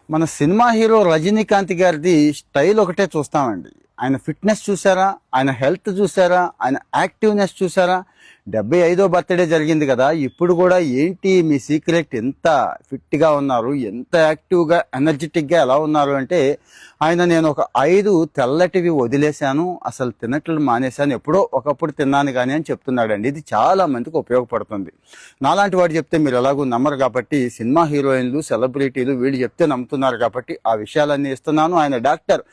మన cinema hero Rajinikanth గారిది style ఒకటే చూస్తామండి. ఆయన ఫిట్నెస్ చూసారా, ఆయన హెల్త్ చూసారా, ఆయన యాక్టివ్నెస్ చూసారా. 75వ బర్త్డే జరిగింది కదా, ఇప్పుడు కూడా ఏంటి మీ సీక్రెట్, ఎంత ఫిట్గా ఉన్నారు, ఎంత యాక్టివ్గా ఎనర్జెటిక్గా ఎలా ఉన్నారు అంటే, నేను ఒక 5 తెల్లటివి వదిలేశాను, అసలు తినట్లు మానేశాను, ఎప్పుడో ఒకప్పుడు తిన్నాను కానీ అని చెప్తున్నాడండి. ఇది చాలా మందికి ఉపయోగపడుతుంది. నాలాంటి వాడు చెప్తే మీరు ఎలాగూ నమ్మరు కాబట్టి, సినిమా హీరోయిన్లు, సెలబ్రిటీలు వీళ్ళు చెప్తే నమ్ముతున్నారు కాబట్టి ఆ విషయాలన్నీ ఇస్తున్నాను. ఆయన డాక్టర్,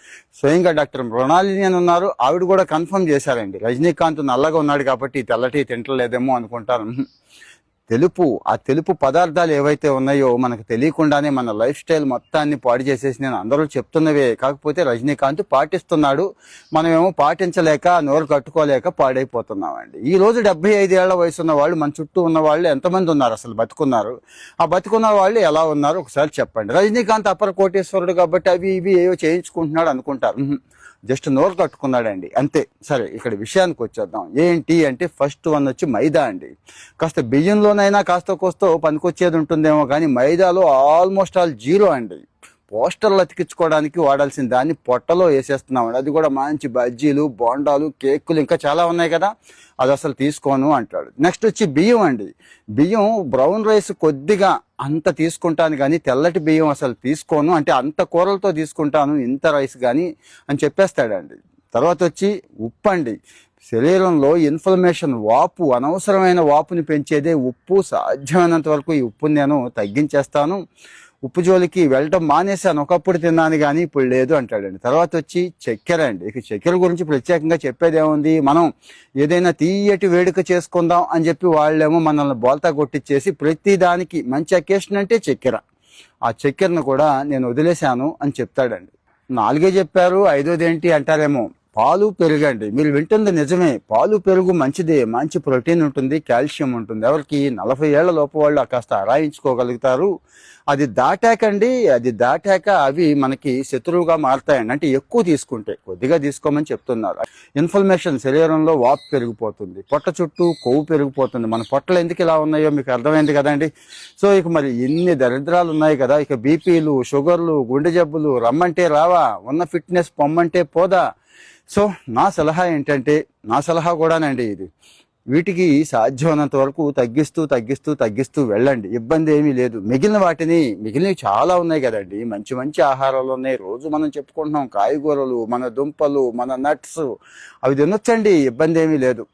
స్వయంగా డాక్టర్ మృణాలిని అని ఉన్నారు, ఆవిడ కూడా కన్ఫర్మ్ చేశారండి. రజనీకాంత్ నల్లగా ఉన్నాడు కాబట్టి తెల్లటి తింటలేదేమో అనుకుంటారు. తెలుపు పదార్థాలు ఏవైతే ఉన్నాయో మనకు తెలియకుండానే మన లైఫ్ స్టైల్ మొత్తాన్ని పాడు చేసేసి నేను అందరూ చెప్తున్నవే, కాకపోతే రజనీకాంత్ పాటిస్తున్నాడు, మనమేమో పాటించలేక నోరు కట్టుకోలేక పాడైపోతున్నామండి. ఈ రోజు 75 ఏళ్ల వయసు ఉన్న వాళ్ళు, మన చుట్టూ ఉన్న వాళ్ళు ఎంతమంది ఉన్నారు, అసలు బతుకున్నారు? ఆ బతుకున్న వాళ్ళు ఎలా ఉన్నారు ఒకసారి చెప్పండి. రజనీకాంత్ అపర కోటేశ్వరుడు కాబట్టి అవి ఇవి ఏవో చేయించుకుంటున్నాడు అనుకుంటారు. జస్ట్ నోరు కట్టుకున్నాడండి అంతే. సరే, ఇక్కడ విషయానికి వచ్చేద్దాం. ఏంటి అంటే ఫస్ట్ వన్ వచ్చి మైదా అండి. కాస్త బియ్యంలోనైనా కాస్త కోస్తో పనికొచ్చేది ఉంటుందేమో కానీ మైదాలో ఆల్మోస్ట్ ఆల్ జీరో అండి. పోస్టర్లు అతికించుకోవడానికి వాడాల్సిన దాన్ని పొట్టలో వేసేస్తున్నామండి. అది కూడా మంచి బజ్జీలు, బోండాలు, కేకులు ఇంకా చాలా ఉన్నాయి కదా, అది అసలు తీసుకోను అంటాడు. నెక్స్ట్ వచ్చి బియ్యం అండి. బియ్యం బ్రౌన్ రైస్ కొద్దిగా అంత తీసుకుంటాను కానీ తెల్లటి బియ్యం అసలు తీసుకోను, అంటే అంత కూరలతో తీసుకుంటాను ఇంత రైస్ కానీ అని చెప్పేస్తాడండి. తర్వాత వచ్చి ఉప్పు అండి. శరీరంలో ఇన్ఫ్లమేషన్, వాపు, అనవసరమైన వాపుని పెంచేదే ఉప్పు. సాధ్యమైనంత వరకు ఈ ఉప్పుని నేను తగ్గించేస్తాను, ఉప్పు జోలికి వెళ్ళటం మానేశాను, ఒకప్పుడు తిన్నాను కానీ ఇప్పుడు లేదు అంటాడండి. తర్వాత వచ్చి చక్కెర అండి. ఇక చక్కెర గురించి ప్రత్యేకంగా చెప్పేది ఏముంది, మనం ఏదైనా తీయటి వేడుక చేసుకుందాం అని చెప్పి వాళ్ళేమో మనల్ని బోల్తా కొట్టించేసి ప్రతి దానికి మంచి అకేషన్ అంటే చక్కెర, ఆ చక్కెరను కూడా నేను వదిలేశాను అని చెప్తాడండి. 4 చెప్పారు, 5వది ఏంటి అంటారేమో. పాలు, పెరుగు అండి. మీరు వింటుంది నిజమే, పాలు పెరుగు మంచిదే, మంచి ప్రోటీన్ ఉంటుంది, కాల్షియం ఉంటుంది. ఎవరికి 40 ఏళ్ల లోపు వాళ్ళు కాస్త ఆరాయించుకోగలుగుతారు. అది దాటాక అవి మనకి శత్రువుగా మారుతాయండి. అంటే ఎక్కువ తీసుకుంటే, కొద్దిగా తీసుకోమని చెప్తున్నారు. ఇన్ఫ్లమేషన్, శరీరంలో వాపు పెరిగిపోతుంది, పొట్ట చుట్టూ కొవ్వు పెరిగిపోతుంది. మన పొట్టలు ఎందుకు ఇలా ఉన్నాయో మీకు అర్థమైంది కదండి. సో ఇక మరి ఇన్ని దరిద్రాలు ఉన్నాయి కదా, ఇక బీపీలు, షుగర్లు, గుండె జబ్బులు రమ్మంటే రావా, ఉన్న ఫిట్నెస్ పొమ్మంటే పోదా. సో నా సలహా ఏంటంటే, నా సలహా కూడానండి ఇది, వీటికి సాధ్యమైనంత వరకు తగ్గిస్తూ వెళ్ళండి, ఇబ్బంది ఏమీ లేదు. మిగిలినవి చాలా ఉన్నాయి కదండి, మంచి మంచి ఆహారాలు ఉన్నాయి, రోజు మనం చెప్పుకుంటున్నాం, కాయగూరలు, మన దుంపలు, మన నట్స్, అవి తినొచ్చండి, ఇబ్బంది ఏమీ లేదు.